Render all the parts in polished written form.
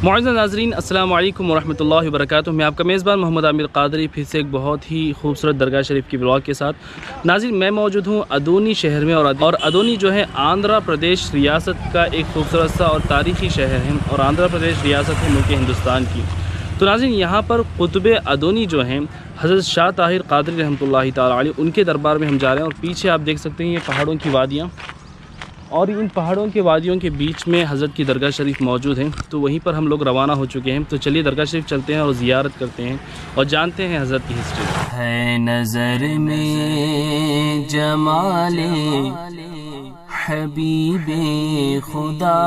معزز ناظرین السلام علیکم ورحمۃ اللہ وبرکاتہ۔ میں آپ کا میزبان محمد عامر قادری پھر سے ایک بہت ہی خوبصورت درگاہ شریف کی ولاگ کے ساتھ ناظرین میں موجود ہوں ادونی شہر میں، اور ادونی جو ہے آندھرا پردیش ریاست کا ایک خوبصورت سا اور تاریخی شہر ہے، اور آندھرا پردیش ریاست ہے ملک ہندوستان کی۔ تو ناظرین یہاں پر قطب ادونی جو ہیں حضرت شاہ طاہر قادری رحمۃ اللہ تعالیٰ علیہ، ان کے دربار میں ہم جا رہے ہیں، اور پیچھے آپ دیکھ سکتے ہیں یہ پہاڑوں کی وادیاں، اور ان پہاڑوں کے وادیوں کے بیچ میں حضرت کی درگاہ شریف موجود ہیں۔ تو وہیں پر ہم لوگ روانہ ہو چکے ہیں، تو چلیے درگاہ شریف چلتے ہیں اور زیارت کرتے ہیں اور جانتے ہیں حضرت کی ہسٹری۔ ہے نظر میں جمال حبیب خدا۔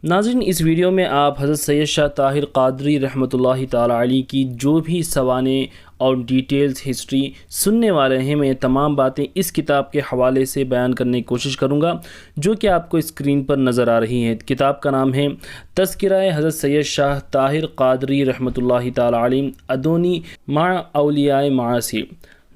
ناظرین اس ویڈیو میں آپ حضرت سید شاہ طاہر قادری رحمۃ اللہ تعالیٰ علیہ کی جو بھی سوانح اور ڈیٹیلز ہسٹری سننے والے ہیں، میں تمام باتیں اس کتاب کے حوالے سے بیان کرنے کی کوشش کروں گا، جو کہ آپ کو اسکرین پر نظر آ رہی ہے۔ کتاب کا نام ہے تذکرہ حضرت سید شاہ طاہر قادری رحمۃ اللہ تعالیٰ علیہ ادونی مع اولیاء معاصر۔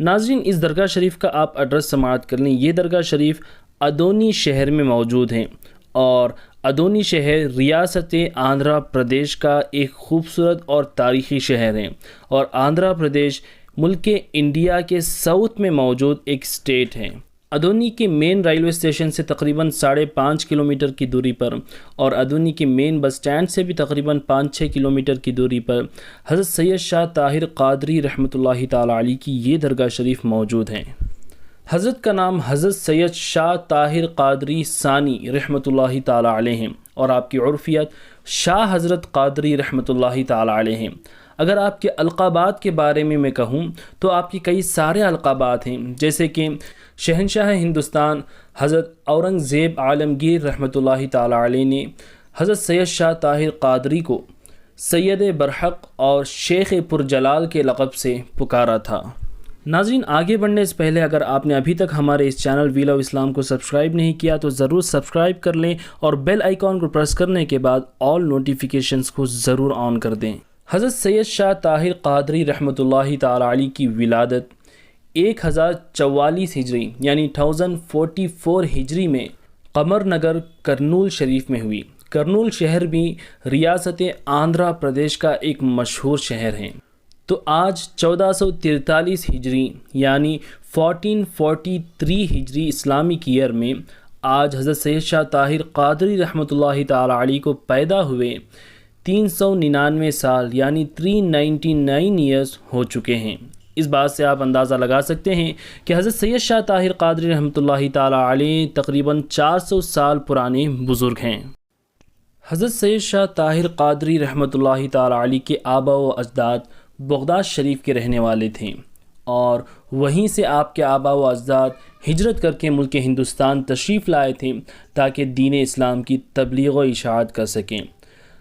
ناظرین اس درگاہ شریف کا آپ ایڈریس سماعت کر لیں۔ یہ درگاہ شریف ادونی شہر میں موجود ہیں، اور ادونی شہر ریاست آندھرا پردیش کا ایک خوبصورت اور تاریخی شہر ہے، اور آندھرا پردیش ملک انڈیا کے ساؤتھ میں موجود ایک اسٹیٹ ہے۔ ادونی کے مین ریلوے اسٹیشن سے تقریباً 5.5 کلومیٹر کی دوری پر، اور ادونی کے مین بس اسٹینڈ سے بھی تقریباً 5-6 کلومیٹر کی دوری پر حضرت سید شاہ طاہر قادری رحمۃ اللہ تعالیٰ علیہ کی یہ درگاہ شریف موجود ہیں۔ حضرت کا نام حضرت سید شاہ طاہر قادری ثانی رحمۃ اللہ تعالیٰ علیہ ہیں، اور آپ کی عرفیت شاہ حضرت قادری رحمۃ اللہ تعالیٰ علیہ ہیں۔ اگر آپ کے القابات کے بارے میں کہوں تو آپ کی کئی سارے القابات ہیں، جیسے کہ شہنشاہ ہندوستان حضرت اورنگزیب عالمگیر رحمۃ اللہ تعالیٰ علیہ نے حضرت سید شاہ طاہر قادری کو سید برحق اور شیخ پرجلال کے لقب سے پکارا تھا۔ ناظرین آگے بڑھنے سے پہلے اگر آپ نے ابھی تک ہمارے اس چینل ویل آف اسلام کو سبسکرائب نہیں کیا تو ضرور سبسکرائب کر لیں، اور بیل آئیکن کو پریس کرنے کے بعد آل نوٹیفیکیشنز کو ضرور آن کر دیں۔ حضرت سید شاہ طاہر قادری رحمۃ اللہ تعالیٰ علیہ کی ولادت 1044 ہجری یعنی 1044 ہجری میں قمر نگر کرنول شریف میں ہوئی۔ کرنول شہر بھی ریاست آندھرا پردیش کا ایک مشہور شہر ہے۔ تو آج 1443 ہجری یعنی 1443 ہجری اسلامک ایئر میں آج حضرت سید شاہ طاہر قادری رحمۃ اللہ تعالیٰ علیہ کو پیدا ہوئے 399 سال یعنی 399 ایئرس ہو چکے ہیں۔ اس بات سے آپ اندازہ لگا سکتے ہیں کہ حضرت سید شاہ طاہر قادری رحمۃ اللہ تعالیٰ علیہ تقریباً 400 سال پرانے بزرگ ہیں۔ حضرت سید شاہ طاہر قادری رحمۃ اللہ تعالیٰ علیہ کے آبا و اجداد بغداد شریف کے رہنے والے تھے، اور وہیں سے آپ کے آبا و اجداد ہجرت کر کے ملک ہندوستان تشریف لائے تھے تاکہ دین اسلام کی تبلیغ و اشاعت کر سکیں۔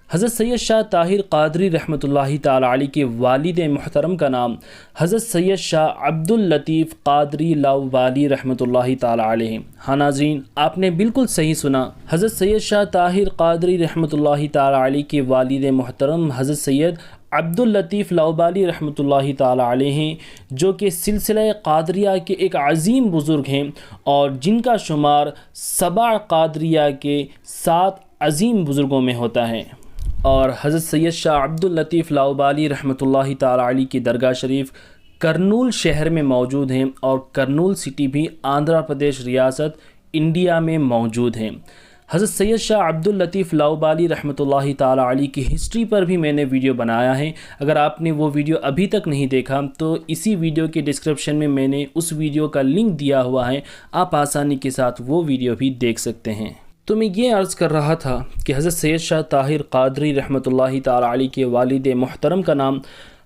حضرت سید شاہ طاہر قادری رحمۃ اللہ تعالیٰ علیہ کے والد محترم کا نام حضرت سید شاہ عبد اللطیف قادری لاؤبالی رحمۃ اللہ تعالیٰ علیہ۔ ہاں ناظرین آپ نے بالکل صحیح سنا، حضرت سید شاہ طاہر قادری رحمۃ اللہ تعالیٰ علیہ کے والد محترم حضرت سید عبد اللطیف لاؤبالی رحمۃ اللہ تعالیٰ علیہ ہیں، جو کہ سلسلہ قادریہ کے ایک عظیم بزرگ ہیں، اور جن کا شمار 7 قادریہ کے 7 عظیم بزرگوں میں ہوتا ہے۔ اور حضرت سید شاہ عبد اللطیف لاؤبالی رحمۃ اللہ تعالیٰ علیہ کی درگاہ شریف کرنول شہر میں موجود ہیں، اور کرنول سٹی بھی آندھرا پردیش ریاست انڈیا میں موجود ہیں۔ حضرت سید شاہ عبد اللطیف لاؤبالی رحمۃ اللہ تعالیٰ علیہ کی ہسٹری پر بھی میں نے ویڈیو بنایا ہے۔ اگر آپ نے وہ ویڈیو ابھی تک نہیں دیکھا تو اسی ویڈیو کے ڈسکرپشن میں نے اس ویڈیو کا لنک دیا ہوا ہے، آپ آسانی کے ساتھ وہ ویڈیو بھی دیکھ سکتے ہیں۔ تو میں یہ عرض کر رہا تھا کہ حضرت سید شاہ طاہر قادری رحمۃ اللہ تعالیٰ علیہ کے والد محترم کا نام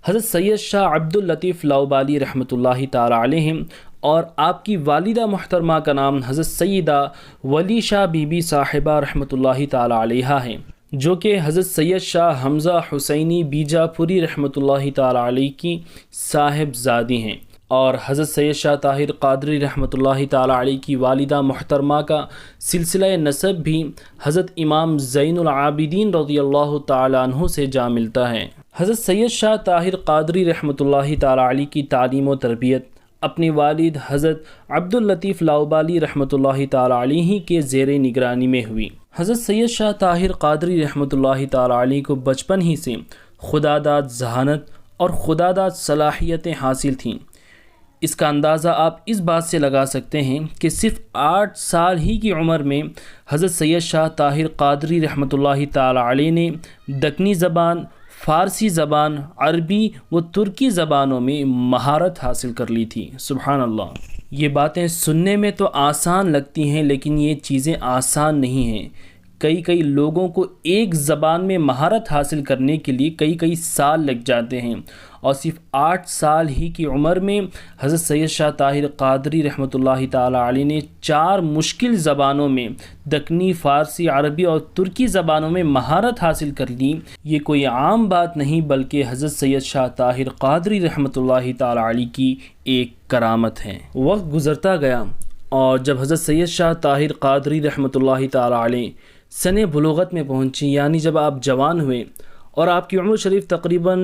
حضرت سید شاہ عبد اللطیف لاؤبالی رحمۃ اللہ تعالیٰ علیہ ہیں، اور آپ کی والدہ محترمہ کا نام حضرت سیدہ ولی شاہ بی بی صاحبہ رحمۃ اللہ تعالیٰ علیہ ہیں، جو کہ حضرت سید شاہ حمزہ حسینی بیجاپوری رحمۃ اللہ تعالیٰ علیہ کی صاحب زادی ہیں۔ اور حضرت سید شاہ طاہر قادری رحمۃ اللہ تعالیٰ علیہ کی والدہ محترمہ کا سلسلہ نسب بھی حضرت امام زین العابدین رضی اللہ تعالیٰ عنہ سے جا ملتا ہے۔ حضرت سید شاہ طاہر قادری رحمۃ اللہ تعالیٰ علیہ کی تعلیم و تربیت اپنے والد حضرت عبد اللطیف لاؤبالی رحمۃ اللہ تعالیٰ علیہ کے زیر نگرانی میں ہوئی۔ حضرت سید شاہ طاہر قادری رحمۃ اللہ تعالی علیہ کو بچپن ہی سے خداداد ذہانت اور خداداد صلاحیتیں حاصل تھیں۔ اس کا اندازہ آپ اس بات سے لگا سکتے ہیں کہ صرف 8 سال ہی کی عمر میں حضرت سید شاہ طاہر قادری رحمۃ اللہ تعالی علیہ نے دکنی زبان، فارسی زبان، عربی و ترکی زبانوں میں مہارت حاصل کر لی تھی۔ سبحان اللہ! یہ باتیں سننے میں تو آسان لگتی ہیں، لیکن یہ چیزیں آسان نہیں ہیں۔ کئی لوگوں کو ایک زبان میں مہارت حاصل کرنے کے لیے کئی سال لگ جاتے ہیں، اور صرف 8 سال ہی کی عمر میں حضرت سید شاہ طاہر قادری رحمۃ اللہ تعالی علیہ نے 4 مشکل زبانوں میں دکنی، فارسی، عربی اور ترکی زبانوں میں مہارت حاصل کر لی۔ یہ کوئی عام بات نہیں، بلکہ حضرت سید شاہ طاہر قادری رحمۃ اللہ تعالی علیہ کی ایک کرامت ہے۔ وقت گزرتا گیا اور جب حضرت سید شاہ طاہر قادری رحمۃ اللہ تعالی علیہ سن بلوغت میں پہنچی، یعنی جب آپ جوان ہوئے اور آپ کی عمر شریف تقریباً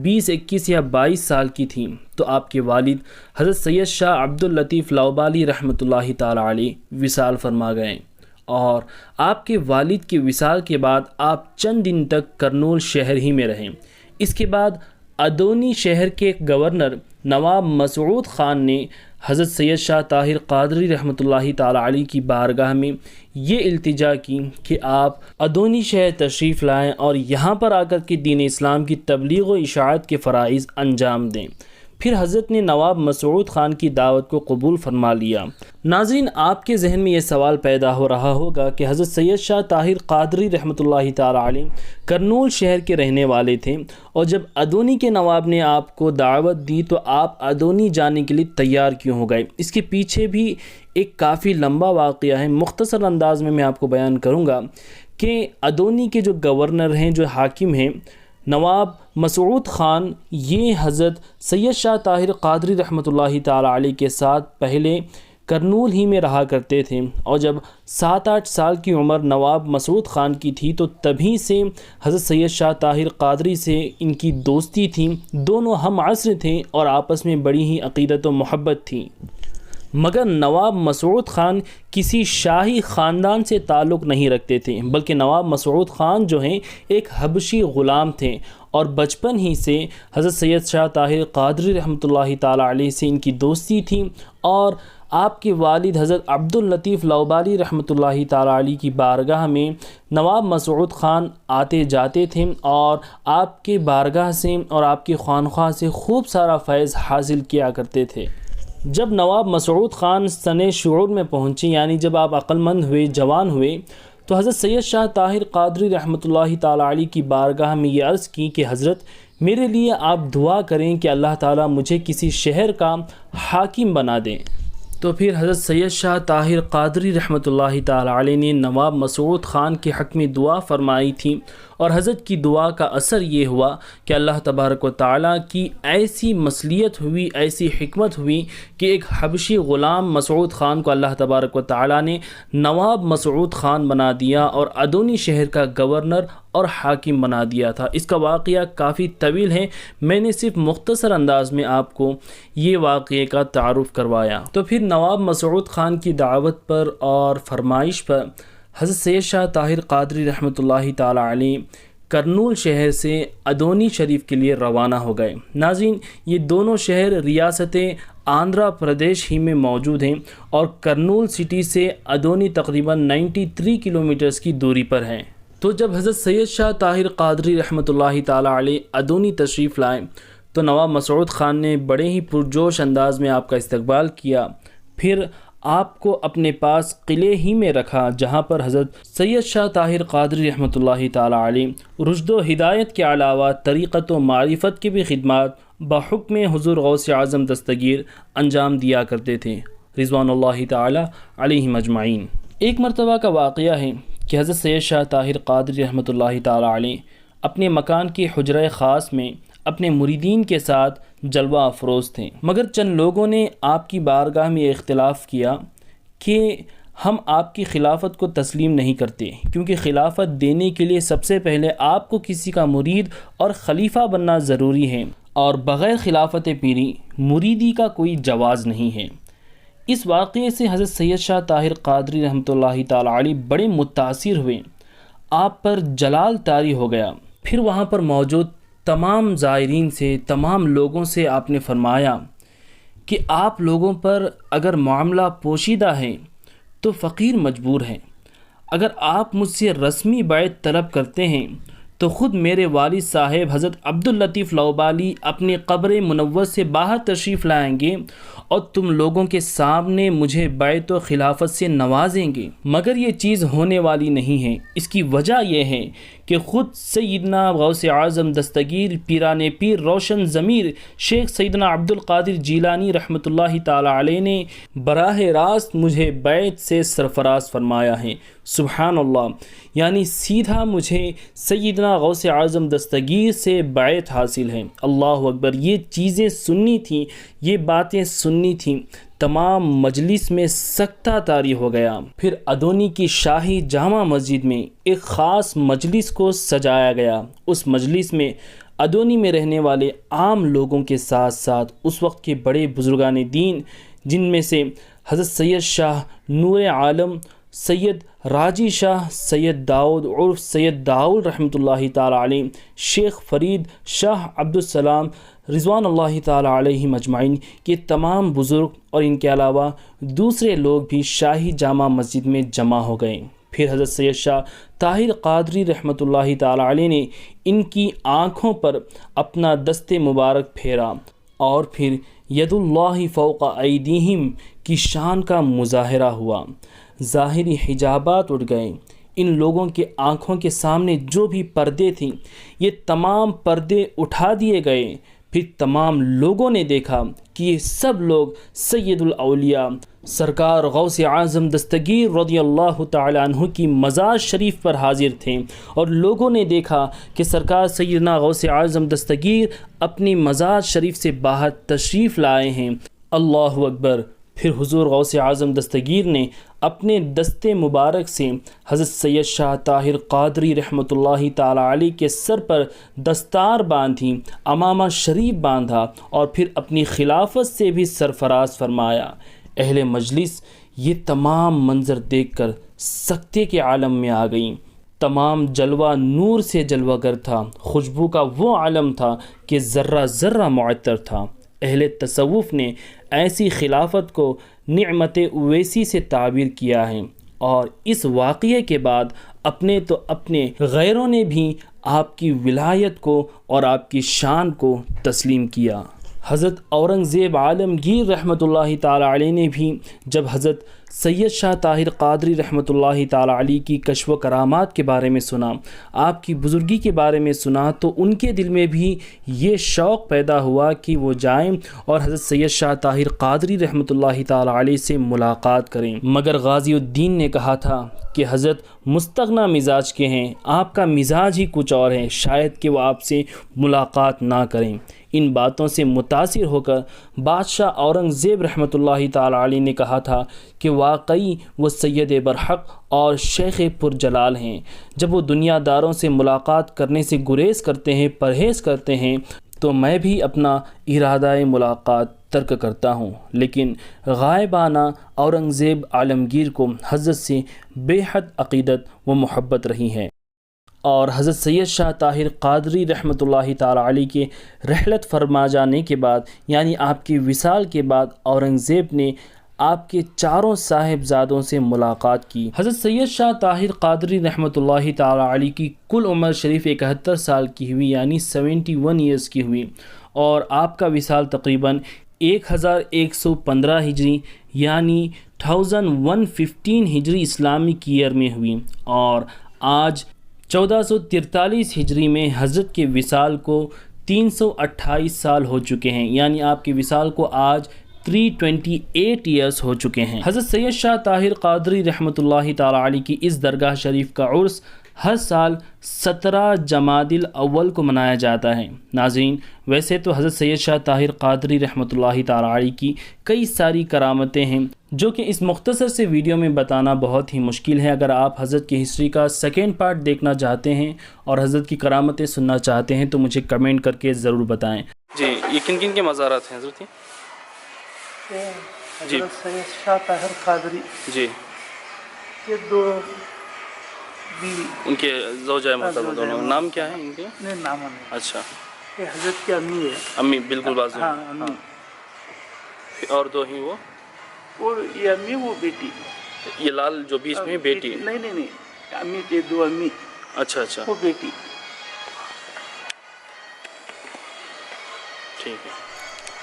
20، 21 یا 22 سال کی تھیں، تو آپ کے والد حضرت سید شاہ عبداللطیف لاؤبالی رحمۃ اللہ تعالی علیہ وصال فرما گئے، اور آپ کے والد کے وصال کے بعد آپ چند دن تک کرنول شہر ہی میں رہیں۔ اس کے بعد ادونی شہر کے گورنر نواب مسعود خان نے حضرت سید شاہ طاہر قادری رحمۃ اللہ تعالی علیہ کی بارگاہ میں یہ التجا کی کہ آپ ادونی شہر تشریف لائیں اور یہاں پر آ کر کے دین اسلام کی تبلیغ و اشاعت کے فرائض انجام دیں۔ پھر حضرت نے نواب مسعود خان کی دعوت کو قبول فرما لیا۔ ناظرین، آپ کے ذہن میں یہ سوال پیدا ہو رہا ہوگا کہ حضرت سید شاہ طاہر قادری رحمۃ اللہ تعالی علیہ کرنول شہر کے رہنے والے تھے، اور جب ادونی کے نواب نے آپ کو دعوت دی تو آپ ادونی جانے کے لیے تیار کیوں ہو گئے؟ اس کے پیچھے بھی ایک کافی لمبا واقعہ ہے، مختصر انداز میں آپ کو بیان کروں گا کہ ادونی کے جو گورنر ہیں، جو حاکم ہیں، نواب مسعود خان، یہ حضرت سید شاہ طاہر قادری رحمۃ اللہ تعالی علیہ کے ساتھ پہلے کرنول ہی میں رہا کرتے تھے، اور جب 7-8 سال کی عمر نواب مسعود خان کی تھی تو تبھی سے حضرت سید شاہ طاہر قادری سے ان کی دوستی تھی۔ دونوں ہم عصر تھے اور آپس میں بڑی ہی عقیدت و محبت تھی، مگر نواب مسعود خان کسی شاہی خاندان سے تعلق نہیں رکھتے تھے، بلکہ نواب مسعود خان جو ہیں ایک حبشی غلام تھے، اور بچپن ہی سے حضرت سید شاہ طاہر قادری رحمۃ اللہ تعالی علیہ سے ان کی دوستی تھی، اور آپ کے والد حضرت عبداللطیف لاؤبالی رحمۃ اللہ تعالی علیہ کی بارگاہ میں نواب مسعود خان آتے جاتے تھے، اور آپ کے بارگاہ سے اور آپ کی خانقاہ سے خوب سارا فیض حاصل کیا کرتے تھے۔ جب نواب مسعود خان سن شعور میں پہنچے، یعنی جب آپ عقل مند ہوئے، جوان ہوئے، تو حضرت سید شاہ طاہر قادری رحمۃ اللہ تعالی علیہ کی بارگاہ میں یہ عرض کی کہ حضرت، میرے لیے آپ دعا کریں کہ اللہ تعالیٰ مجھے کسی شہر کا حاکم بنا دیں۔ تو پھر حضرت سید شاہ طاہر قادری رحمۃ اللہ تعالی علیہ نے نواب مسعود خان کے حق میں دعا فرمائی تھی، اور حضرت کی دعا کا اثر یہ ہوا کہ اللہ تبارک و تعالیٰ کی ایسی مصلیت ہوئی، ایسی حکمت ہوئی کہ ایک حبشی غلام مسعود خان کو اللہ تبارک و تعالیٰ نے نواب مسعود خان بنا دیا اور ادونی شہر کا گورنر اور حاکم بنا دیا تھا۔ اس کا واقعہ کافی طویل ہے، میں نے صرف مختصر انداز میں آپ کو یہ واقعے کا تعارف کروایا۔ تو پھر نواب مسعود خان کی دعوت پر اور فرمائش پر حضرت سید شاہ طاہر قادری رحمۃ اللہ تعالی علیہ کرنول شہر سے ادونی شریف کے لیے روانہ ہو گئے۔ ناظرین، یہ دونوں شہر ریاست آندھرا پردیش ہی میں موجود ہیں، اور کرنول سٹی سے ادونی تقریباً 93 کلومیٹرز کی دوری پر ہے۔ تو جب حضرت سید شاہ طاہر قادری رحمۃ اللہ تعالی علیہ ادونی تشریف لائے تو نواب مسعود خان نے بڑے ہی پرجوش انداز میں آپ کا استقبال کیا، پھر آپ کو اپنے پاس قلعے ہی میں رکھا، جہاں پر حضرت سید شاہ طاہر قادری رحمۃ اللہ تعالی علیہ رشد و ہدایت کے علاوہ طریقت و معرفت کی بھی خدمات بحکم حضور غوث اعظم دستگیر انجام دیا کرتے تھے، رضوان اللہ تعالی علیہم اجمعین۔ ایک مرتبہ کا واقعہ ہے کہ حضرت سید شاہ طاہر قادری رحمۃ اللہ تعالی علیہ اپنے مکان کی حجرہ خاص میں اپنے مریدین کے ساتھ جلوہ افروز تھے، مگر چند لوگوں نے آپ کی بارگاہ میں اختلاف کیا کہ ہم آپ کی خلافت کو تسلیم نہیں کرتے، کیونکہ خلافت دینے کے لیے سب سے پہلے آپ کو کسی کا مرید اور خلیفہ بننا ضروری ہے، اور بغیر خلافت پیری مریدی کا کوئی جواز نہیں ہے۔ اس واقعے سے حضرت سید شاہ طاہر قادری رحمۃ اللہ تعالی علیہ بڑے متاثر ہوئے، آپ پر جلال طاری ہو گیا۔ پھر وہاں پر موجود تمام زائرین سے، تمام لوگوں سے آپ نے فرمایا کہ آپ لوگوں پر اگر معاملہ پوشیدہ ہے تو فقیر مجبور ہے، اگر آپ مجھ سے رسمی بیعت طلب کرتے ہیں تو خود میرے والد صاحب حضرت عبداللطیف لوبالی اپنی قبر منور سے باہر تشریف لائیں گے اور تم لوگوں کے سامنے مجھے بیعت و خلافت سے نوازیں گے، مگر یہ چیز ہونے والی نہیں ہے۔ اس کی وجہ یہ ہے کہ خود سیدنا غوث اعظم دستگیر پیران پیر روشن ضمیر شیخ سیدنا عبد القادر جیلانی رحمۃ اللہ تعالی علیہ نے براہ راست مجھے بیعت سے سرفراز فرمایا ہے۔ سبحان اللہ، یعنی سیدھا مجھے سیدنا غوث اعظم دستگیر سے بیعت حاصل ہے۔ اللہ اکبر، یہ چیزیں سننی تھیں، یہ باتیں سننی تھیں، تمام مجلس میں سکتہ طاری ہو گیا۔ پھر ادونی کی شاہی جامع مسجد میں ایک خاص مجلس کو سجایا گیا۔ اس مجلس میں ادونی میں رہنے والے عام لوگوں کے ساتھ ساتھ اس وقت کے بڑے بزرگان دین، جن میں سے حضرت سید شاہ نور عالم، سید راجی شاہ، سید داؤد عرف سید داؤد رحمۃ اللہ تعالی علیہ، شیخ فرید شاہ عبدالسلام رضوان اللہ تعالی علیہ مجمعین، یہ تمام بزرگ اور ان کے علاوہ دوسرے لوگ بھی شاہی جامع مسجد میں جمع ہو گئے۔ پھر حضرت سید شاہ طاہر قادری رحمۃ اللہ تعالی علیہ نے ان کی آنکھوں پر اپنا دست مبارک پھیرا اور پھر ید اللہ فوق ایدیہم کی شان کا مظاہرہ ہوا، ظاہری حجابات اٹھ گئے۔ ان لوگوں کے آنکھوں کے سامنے جو بھی پردے تھیں، یہ تمام پردے اٹھا دیے گئے۔ پھر تمام لوگوں نے دیکھا کہ یہ سب لوگ سید الاولیاء سرکار غوث اعظم دستگیر رضی اللہ تعالی عنہ کی مزار شریف پر حاضر تھے، اور لوگوں نے دیکھا کہ سرکار سیدنا غوث اعظم دستگیر اپنی مزار شریف سے باہر تشریف لائے ہیں۔ اللہ اکبر۔ پھر حضور غوث اعظم دستگیر نے اپنے دست مبارک سے حضرت سید شاہ طاہر قادری رحمۃ اللہ تعالی علیہ کے سر پر دستار باندھی، عمامہ شریف باندھا اور پھر اپنی خلافت سے بھی سرفراز فرمایا۔ اہل مجلس یہ تمام منظر دیکھ کر سکتے کے عالم میں آ گئیں۔ تمام جلوہ نور سے جلوہ گر تھا، خوشبو کا وہ عالم تھا کہ ذرہ ذرہ معطر تھا۔ اہل تصوف نے ایسی خلافت کو نعمت اویسی سے تعبیر کیا ہے، اور اس واقعے کے بعد اپنے تو اپنے غیروں نے بھی آپ کی ولایت کو اور آپ کی شان کو تسلیم کیا۔ حضرت اورنگزیب عالمگیر رحمۃ اللہ تعالی علیہ نے بھی جب حضرت سید شاہ طاہر قادری رحمۃ اللہ تعالی علیہ کی کشف و کرامات کے بارے میں سنا، آپ کی بزرگی کے بارے میں سنا، تو ان کے دل میں بھی یہ شوق پیدا ہوا کہ وہ جائیں اور حضرت سید شاہ طاہر قادری رحمۃ اللہ تعالی علیہ سے ملاقات کریں۔ مگر غازی الدین نے کہا تھا کہ حضرت مستغنا مزاج کے ہیں، آپ کا مزاج ہی کچھ اور ہے، شاید کہ وہ آپ سے ملاقات نہ کریں۔ ان باتوں سے متاثر ہو کر بادشاہ اورنگزیب رحمۃ اللہ تعالی علیہ نے کہا تھا کہ واقعی وہ سید برحق اور شیخ پرجلال ہیں۔ جب وہ دنیا داروں سے ملاقات کرنے سے گریز کرتے ہیں، پرہیز کرتے ہیں، تو میں بھی اپنا ارادہ ملاقات ترک کرتا ہوں۔ لیکن غائبانہ اورنگزیب عالمگیر کو حضرت سے بے حد عقیدت و محبت رہی ہے، اور حضرت سید شاہ طاہر قادری رحمۃ اللہ تعالی علیہ کے رحلت فرما جانے کے بعد، یعنی آپ کی وصال کے بعد، اورنگزیب نے آپ کے چاروں صاحبزادوں سے ملاقات کی۔ حضرت سید شاہ طاہر قادری رحمۃ اللہ تعالی علیہ کی کل عمر شریف 71 سال کی ہوئی، یعنی 71 ایئرس کی ہوئی، اور آپ کا وصال تقریباً 1115 ہجری یعنی 1115 ہجری اسلامک ایئر میں ہوئی، اور آج 1443 ہجری میں حضرت کے وصال کو 328 سال ہو چکے ہیں، یعنی آپ کے وصال کو آج 328 ایئرس ہو چکے ہیں۔ حضرت سید شاہ طاہر قادری رحمۃ اللہ تعالی علیہ کی اس درگاہ شریف کا عرس ہر سال 17 جمادی الاول کو منایا جاتا ہے۔ ناظرین، ویسے تو حضرت سید شاہ طاہر قادری رحمۃ اللہ تعالی علیہ کی کئی ساری کرامتیں ہیں جو کہ اس مختصر سے ویڈیو میں بتانا بہت ہی مشکل ہے۔ اگر آپ حضرت کی ہسٹری کا سیکنڈ پارٹ دیکھنا چاہتے ہیں اور حضرت کی کرامتیں سننا چاہتے ہیں تو مجھے کمنٹ کر کے ضرور بتائیں۔ جی، یہ کن کن کے مزارات ہیں حضرت؟ جی حضرت سید شاہ طاہر قادری جی کے 2 بیوی، ان کے زوجہ محترمہ دونوں نام کیا ہے ان کے؟ نہیں نام نہیں، اچھا یہ حضرت کی امی ہے. امی بالکل بازو ہاں امی، اور 2 ہی وہ وہ یہ امی وہ بیٹی. یہ لال جو بیچ میں بیٹی نہیں نہیں نہیں، امی کے 2 امی اچھا اچھا وہ بیٹی. ٹھیک ہے.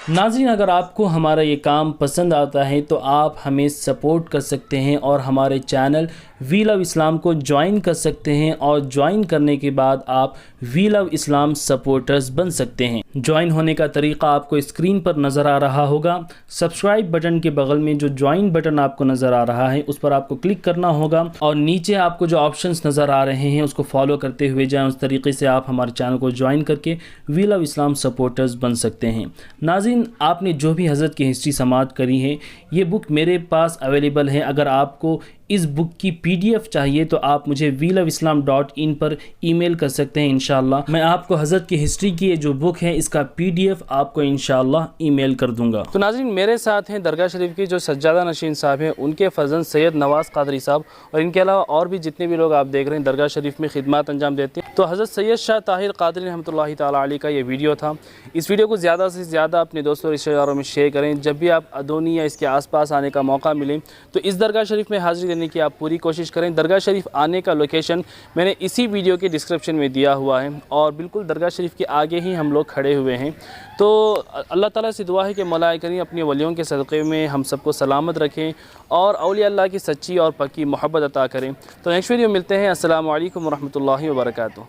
ناظرین اگر آپ کو ہمارا یہ کام پسند آتا ہے تو آپ ہمیں سپورٹ کر سکتے ہیں اور ہمارے چینل وی لو اسلام کو جوائن کر سکتے ہیں، اور جوائن کرنے کے بعد آپ وی لو اسلام سپورٹرز بن سکتے ہیں. جوائن ہونے کا طریقہ آپ کو اسکرین پر نظر آ رہا ہوگا. سبسکرائب بٹن کے بغل میں جو جوائن بٹن آپ کو نظر آ رہا ہے اس پر آپ کو کلک کرنا ہوگا، اور نیچے آپ کو جو آپشنز نظر آ رہے ہیں اس کو فالو کرتے ہوئے جائیں. اس طریقے سے آپ ہمارے چینل کو جوائن کر کے وی لو اسلام سپورٹرز بن سکتے ہیں. ناظرین آپ نے جو بھی حضرت کی ہسٹری سماعت کری ہے یہ بک میرے پاس اویلیبل ہے. اگر آپ کو اس بک کی PDF چاہیے تو آپ مجھے veelovislam.in پر ای میل کر سکتے ہیں. انشاءاللہ میں آپ کو حضرت کی ہسٹری کی جو بک ہے اس کا PDF آپ کو انشاءاللہ ای میل کر دوں گا. تو ناظرین میرے ساتھ ہیں درگاہ شریف کی جو سجادہ نشین صاحب ہیں، ان کے فرزند سید نواز قادری صاحب، اور ان کے علاوہ اور بھی جتنے بھی لوگ آپ دیکھ رہے ہیں درگاہ شریف میں خدمات انجام دیتے ہیں. تو حضرت سید شاہ طاہر قادری رحمۃ اللہ تعالیٰ علیہ کا یہ ویڈیو تھا. اس ویڈیو کو زیادہ سے زیادہ اپنے دوستوں رشتہ داروں میں شیئر کریں. جب بھی آپ ادونی یا اس کے آس پاس آنے کا موقع ملے تو اس درگاہ شریف میں حاضری دینے کی آپ پوری کوشش کریں. درگاہ شریف آنے کا لوکیشن میں نے اسی ویڈیو کے ڈسکرپشن میں دیا ہوا ہے، اور بالکل درگاہ شریف کے آگے ہی ہم لوگ کھڑے ہوئے ہیں. تو اللہ تعالیٰ سے دعا ہے کہ مولا کریم اپنے ولیوں کے صدقے میں ہم سب کو سلامت رکھیں اور اولیاء اللہ کی سچی اور پکی محبت عطا کریں. تو نیکسٹ ویڈیو ملتے ہیں. السلام علیکم ورحمۃ اللہ وبرکاتہ.